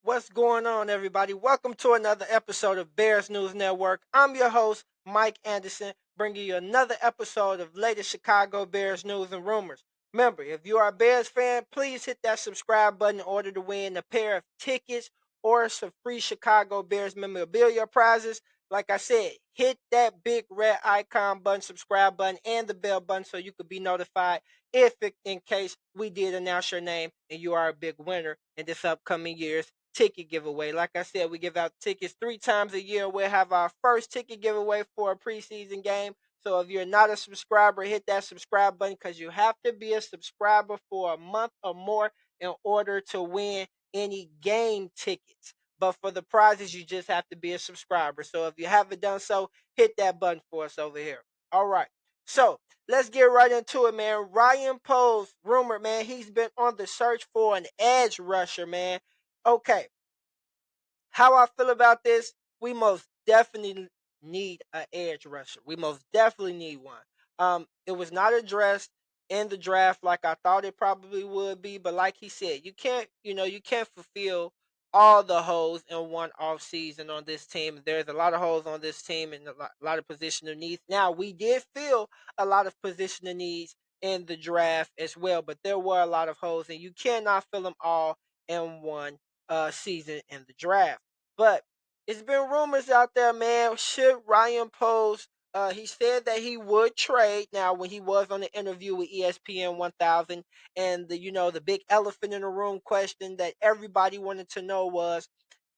What's going on, everybody? Welcome to another episode of Bears News Network. I'm your host, Mike Anderson, bringing you another episode of latest Chicago Bears news and rumors. Remember, if you are a Bears fan, please hit that subscribe button in order to win a pair of tickets or some free Chicago Bears memorabilia prizes. Like I said, hit that big red icon button, subscribe button, and the bell button so you could be notified in case we did announce your name and you are a big winner in this upcoming year's ticket giveaway. Like I said, we give out tickets 3 times a year. We'll have our first ticket giveaway for a preseason game. So if you're not a subscriber, hit that subscribe button because you have to be a subscriber for a month or more in order to win any game tickets. But for the prizes, you just have to be a subscriber. So if you haven't done so, hit that button for us over here. All right. So let's get right into it, man. Ryan Poles, rumored, man, he's been on the search for an edge rusher, man. Okay, how I feel about this, we most definitely need an edge rusher. We most definitely need one. It was not addressed in the draft like I thought it probably would be, but like he said, you can't fulfill all the holes in one off season on this team. There's a lot of holes on this team and a lot of positional needs. Now we did fill a lot of positional needs in the draft as well, but there were a lot of holes, and you cannot fill them all in one season in the draft. But it's been rumors out there, man. Should Ryan Post? He said that he would trade. Now, when he was on the interview with ESPN 1000, and the big elephant in the room question that everybody wanted to know was,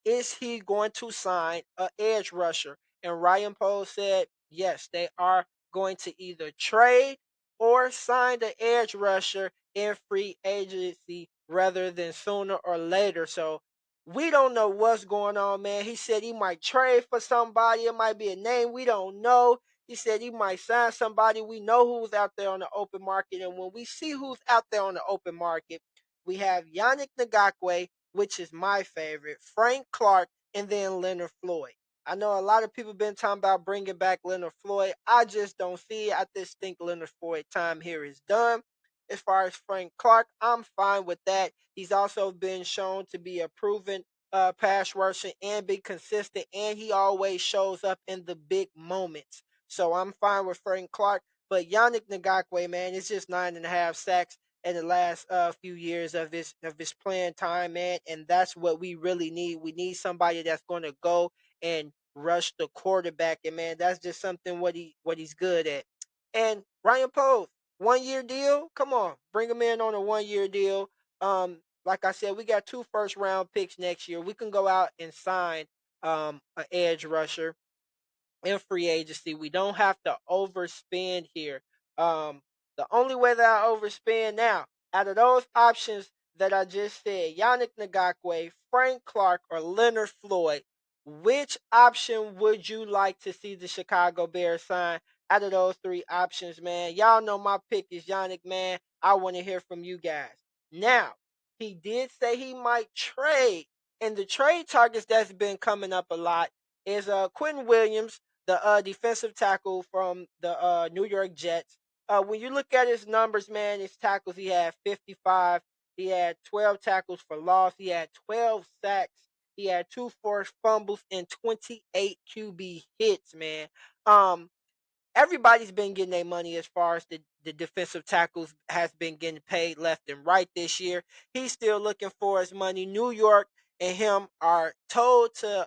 is he going to sign an edge rusher? And Ryan Poles said, yes, they are going to either trade or sign the edge rusher in free agency rather than sooner or later. So we don't know what's going on, man. He said he might trade for somebody. It might be a name we don't know. He said he might sign somebody. We know who's out there on the open market. And when we see who's out there on the open market, we have Yannick Ngakwe, which is my favorite, Frank Clark, and then Leonard Floyd. I know a lot of people been talking about bringing back Leonard Floyd. I just don't see it. I just think Leonard Floyd time here is done. As far as Frank Clark, I'm fine with that. He's also been shown to be a proven pass rusher and be consistent, and he always shows up in the big moments. So I'm fine with Frank Clark. But Yannick Ngakwe, man, it's just 9.5 sacks in the last few years of his playing time, man, and that's what we really need. We need somebody that's going to go and rush the quarterback, and man, that's just something what he's good at. And Ryan Poles, 1 year deal. Come on, bring him in on a 1 year deal. Like I said, we got 2 first round picks next year. We can go out and sign an edge rusher in free agency. We don't have to overspend here. Um, the only way that I overspend now, out of those options that I just said, Yannick Ngakwe, Frank Clark, or Leonard Floyd, which option would you like to see the Chicago Bears sign out of those 3 options, man? Y'all know my pick is Yannick, man. I want to hear from you guys. Now, he did say he might trade, and the trade targets that's been coming up a lot is Quentin Williams, the defensive tackle from the New York Jets. When you look at his numbers, man, his tackles, he had 55. He had 12 tackles for loss. He had 12 sacks. He had 2 forced fumbles and 28 QB hits, man. Um, Everybody's been getting their money as far as the defensive tackles has been getting paid left and right this year. He's still looking for his money. New York and him are told to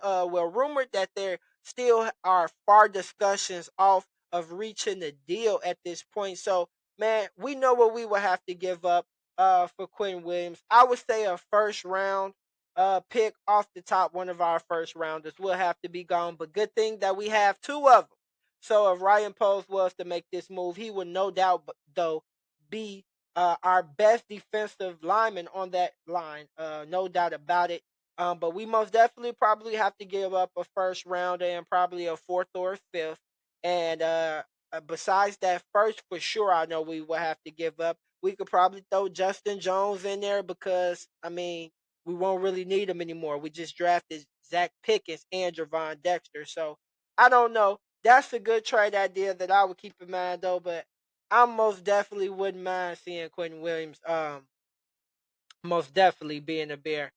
rumored that there still are far discussions off of reaching the deal at this point. So man, we know what we will have to give up for Quentin Williams. I would say a first round pick off the top. One of our first rounders will have to be gone, but good thing that we have 2 of them. So if Ryan Post was to make this move, he would no doubt, though, be our best defensive lineman on that line. No doubt about it. But we most definitely probably have to give up a first rounder and probably a fourth or a fifth. And besides that first, for sure, I know we will have to give up. We could probably throw Justin Jones in there because, I mean, we won't really need him anymore. We just drafted Zach Pickens and Javon Dexter. So I don't know. That's a good trade idea that I would keep in mind though, but I most definitely wouldn't mind seeing Quentin Williams most definitely being a Bear.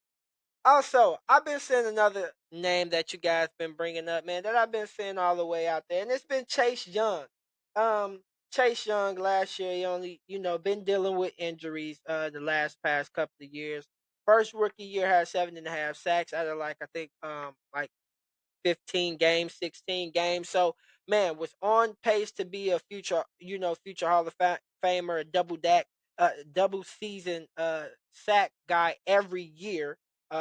Also, I've been seeing another name that you guys been bringing up, man, that I've been seeing all the way out there, and it's been Chase Young. Um, Chase Young last year, he only, been dealing with injuries the last past couple of years. First rookie year had 7.5 sacks out of like I think like 15 games, 16 games. So, man, was on pace to be a future, future Hall of Famer, a double season sack guy every year.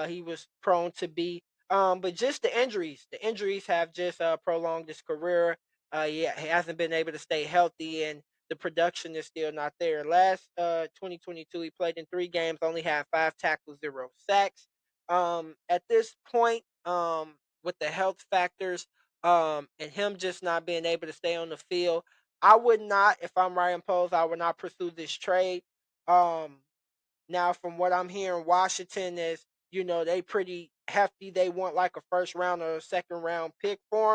He was prone to be. But just the injuries have just prolonged his career. He hasn't been able to stay healthy, and the production is still not there. Last 2022, he played in 3 games, only had 5 tackles, 0 sacks. At this point, with the health factors, and him just not being able to stay on the field, I would not, if I'm Ryan Poles, I would not pursue this trade. Um, Now, from what I'm hearing, Washington is, they pretty hefty. They want like a first round or a second round pick for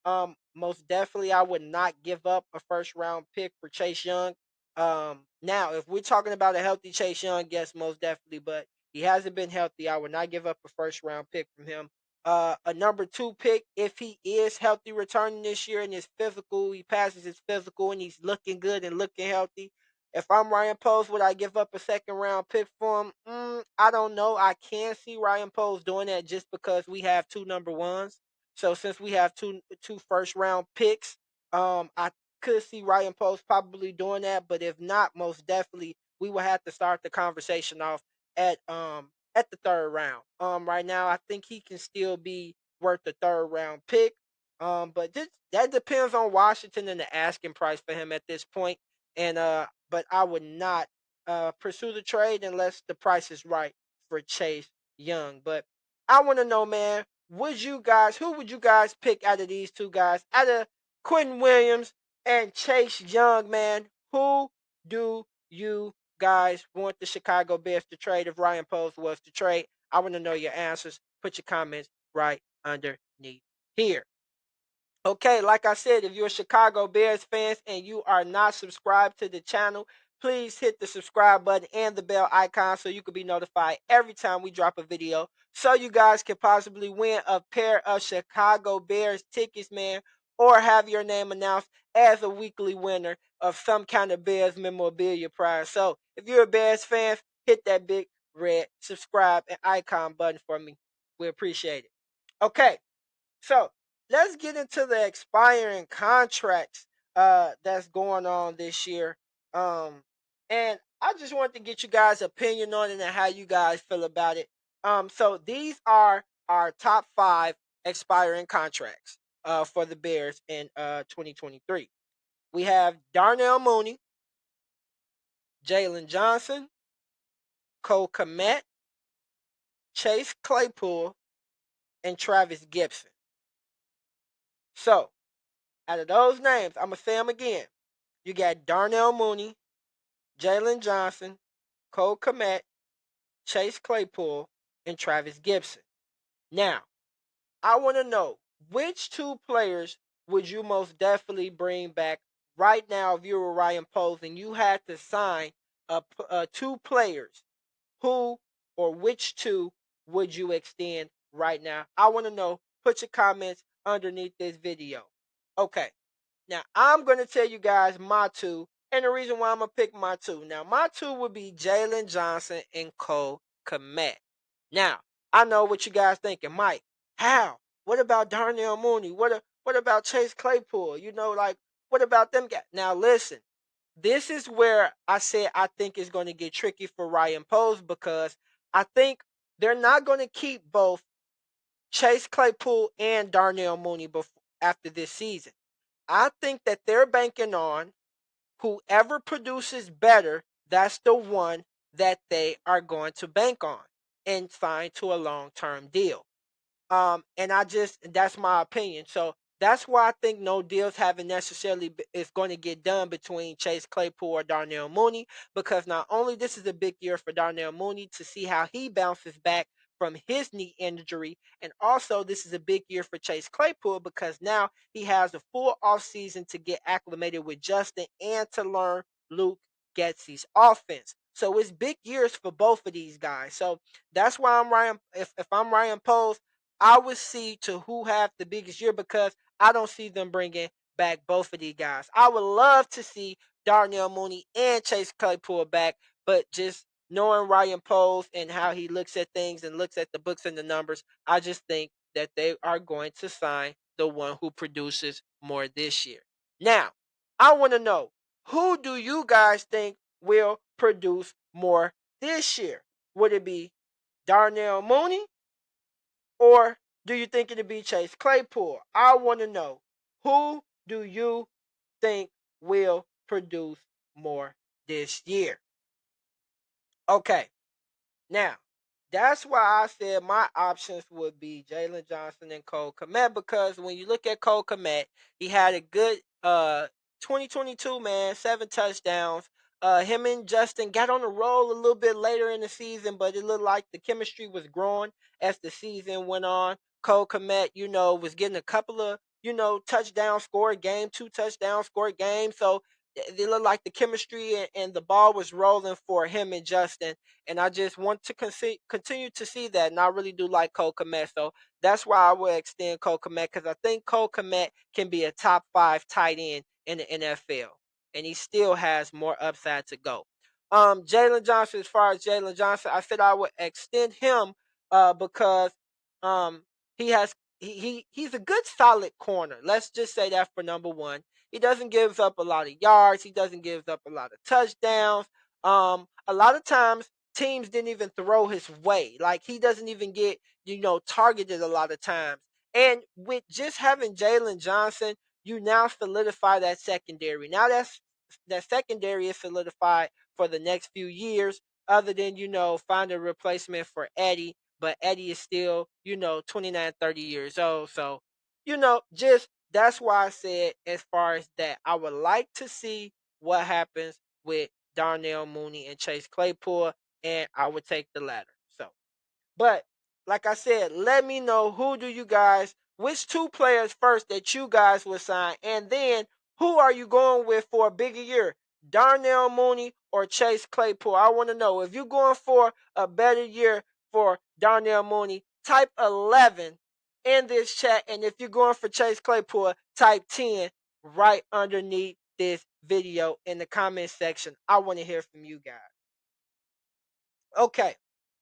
him. Most definitely, I would not give up a first round pick for Chase Young. Now, if we're talking about a healthy Chase Young, yes, most definitely, but he hasn't been healthy. I would not give up a first round pick from him. A number two pick, if he is healthy returning this year and is physical, he passes his physical and he's looking good and looking healthy. If I'm Ryan Poles, would I give up a second round pick for him? I don't know. I can see Ryan Poles doing that just because we have two number ones. So since we have two first round picks, I could see Ryan Poles probably doing that. But if not, most definitely we will have to start the conversation off at the third round. Right now I think he can still be worth the third round pick. But that depends on Washington and the asking price for him at this point. And but I would not pursue the trade unless the price is right for Chase Young. But I want to know, man, who would you guys pick out of these two guys, out of Quentin Williams and Chase Young, man? Who do you guys want the Chicago Bears to trade if Ryan Poles was to trade? I want to know your answers. Put your comments right underneath here. Okay, like I said, if you're a Chicago Bears fan and you are not subscribed to the channel, please hit the subscribe button and the bell icon so you can be notified every time we drop a video. So you guys can possibly win a pair of Chicago Bears tickets, man, or have your name announced as a weekly winner of some kind of Bears memorabilia prize. So if you're a Bears fan, hit that big red subscribe and icon button for me. We appreciate it. Okay, so let's get into the expiring contracts that's going on this year. And I just want to get you guys' opinion on it and how you guys feel about it. So these are our top 5 expiring contracts for the Bears in 2023. We have Darnell Mooney, Jalen Johnson, Cole Kmet, Chase Claypool, and Travis Gibson. So out of those names, I'm gonna say them again. You got Darnell Mooney, Jalen Johnson, Cole Kmet, Chase Claypool, and Travis Gibson. Now, I want to know, which two players would you most definitely bring back right now if you were Ryan Poles and you had to sign two players? Who or which two would you extend right now? I want to know. Put your comments underneath this video. Okay. Now, I'm going to tell you guys my two, and the reason why I'm going to pick my two. Now, my two would be Jalen Johnson and Cole Kmet. Now, I know what you guys thinking. Mike, how? What about Darnell Mooney? What about Chase Claypool? Like, what about them guys? Now, listen, this is where I said I think it's going to get tricky for Ryan Poles because I think they're not going to keep both Chase Claypool and Darnell Mooney after this season. I think that they're banking on whoever produces better, that's the one that they are going to bank on and sign to a long-term deal. And that's my opinion. So that's why I think no deals haven't necessarily is going to get done between Chase Claypool or Darnell Mooney, because not only this is a big year for Darnell Mooney to see how he bounces back from his knee injury, and also this is a big year for Chase Claypool because now he has a full offseason to get acclimated with Justin and to learn Luke Getsy's offense. So it's big years for both of these guys. So that's why I'm Ryan. If I'm Ryan Poles, I would see to who have the biggest year because I don't see them bringing back both of these guys. I would love to see Darnell Mooney and Chase Claypool back, but just knowing Ryan Poles and how he looks at things and looks at the books and the numbers, I just think that they are going to sign the one who produces more this year. Now, I want to know, who do you guys think will produce more this year? Would it be Darnell Mooney or do you think it'll be Chase Claypool? I want to know, who do you think will produce more this year? Okay, now, that's why I said my options would be Jalen Johnson and Cole Kmet because when you look at Cole Kmet, he had a good 2022, man, 7 touchdowns. Him and Justin got on the roll a little bit later in the season, but it looked like the chemistry was growing as the season went on. Cole Kmet, was getting a couple of, touchdown scored game, 2 touchdown scored game. So it looked like the chemistry and the ball was rolling for him and Justin, and I just want to continue to see that. And I really do like Cole Kmet, so that's why I will extend Cole Kmet because I think Cole Kmet can be a top 5 tight end in the NFL, and he still has more upside to go. Jalen Johnson, as far as Jalen Johnson, I said I would extend him because um he's a good solid corner. Let's just say that for number one. He doesn't give up a lot of yards. He doesn't give up a lot of touchdowns. A lot of times teams didn't even throw his way. Like he doesn't even get, targeted a lot of times. And with just having Jalen Johnson, you now solidify that secondary. Now that secondary is solidified for the next few years, other than, find a replacement for Eddie. But Eddie is still, 29, 30 years old. So, just that's why I said as far as that, I would like to see what happens with Darnell Mooney and Chase Claypool, and I would take the latter. So, but like I said, let me know, who do you guys, which 2 players first that you guys would sign, and then who are you going with for a bigger year, Darnell Mooney or Chase Claypool? I want to know if you're going for a better year for Darnell Mooney. Type 11 in this chat, and if you're going for Chase Claypool, type 10 right underneath this video in the comment section. I want to hear from you guys. Okay,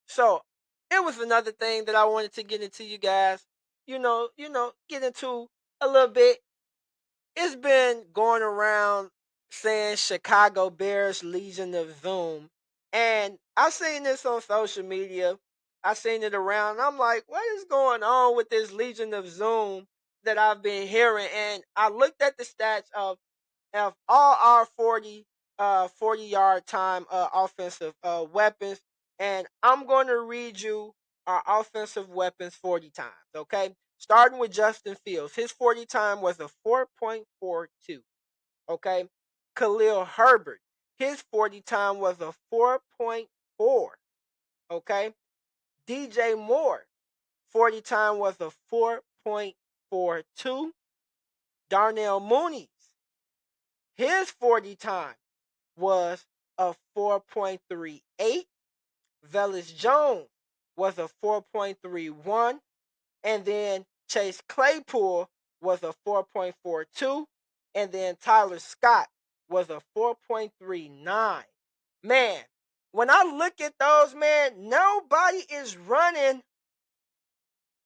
so it was another thing that I wanted to get into, you guys. Get into a little bit. It's been going around saying Chicago Bears Legion of Zoom, and I seen this on social media. I seen it around. I'm like, what is going on with this Legion of Zoom that I've been hearing? And I looked at the stats of all our 40 yard time offensive weapons, and I'm going to read you our offensive weapons 40 times, okay? Starting with Justin Fields. His 40 time was a 4.42, okay? Khalil Herbert. His 40 time was a 4.4, okay? DJ Moore. 40 time was a 4.42. Darnell Mooney. His 40 time was a 4.38. Velus Jones was a 4.31. And then Chase Claypool was a 4.42. And then Tyler Scott was a 4.39. Man, when I look at those, man, nobody is running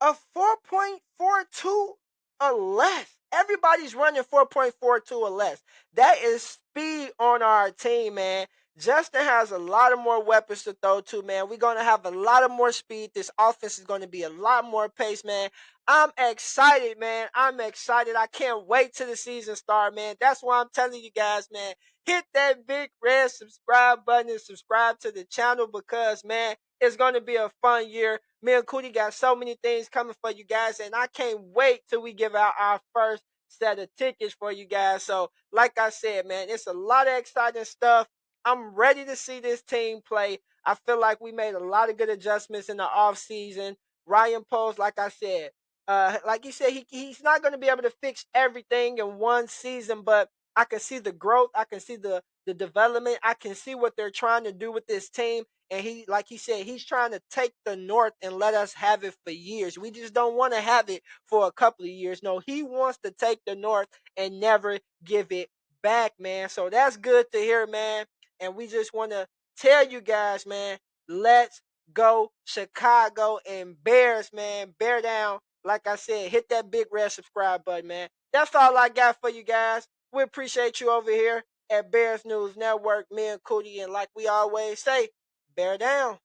a 4.42 or less. Everybody's running 4.42 or less. That is speed on our team, man. Justin has a lot of more weapons to throw to, man. We're going to have a lot of more speed. This offense is going to be a lot more pace, man. I'm excited, man. I'm excited. I can't wait till the season start, man. That's why I'm telling you guys, man. Hit that big red subscribe button and subscribe to the channel because, man, it's going to be a fun year. Me and Cootie got so many things coming for you guys, and I can't wait till we give out our first set of tickets for you guys. So, like I said, man, it's a lot of exciting stuff. I'm ready to see this team play. I feel like we made a lot of good adjustments in the offseason. Ryan Poles, like I said, like he said, he's not going to be able to fix everything in one season, but I can see the growth. I can see the development. I can see what they're trying to do with this team. And he, like he said, he's trying to take the North and let us have it for years. We just don't want to have it for a couple of years. No, he wants to take the North and never give it back, man. So that's good to hear, man. And we just want to tell you guys, man, let's go Chicago and Bears, man. Bear down. Like I said, hit that big red subscribe button, man. That's all I got for you guys. We appreciate you over here at Bears News Network, me and Cootie, and like we always say, bear down.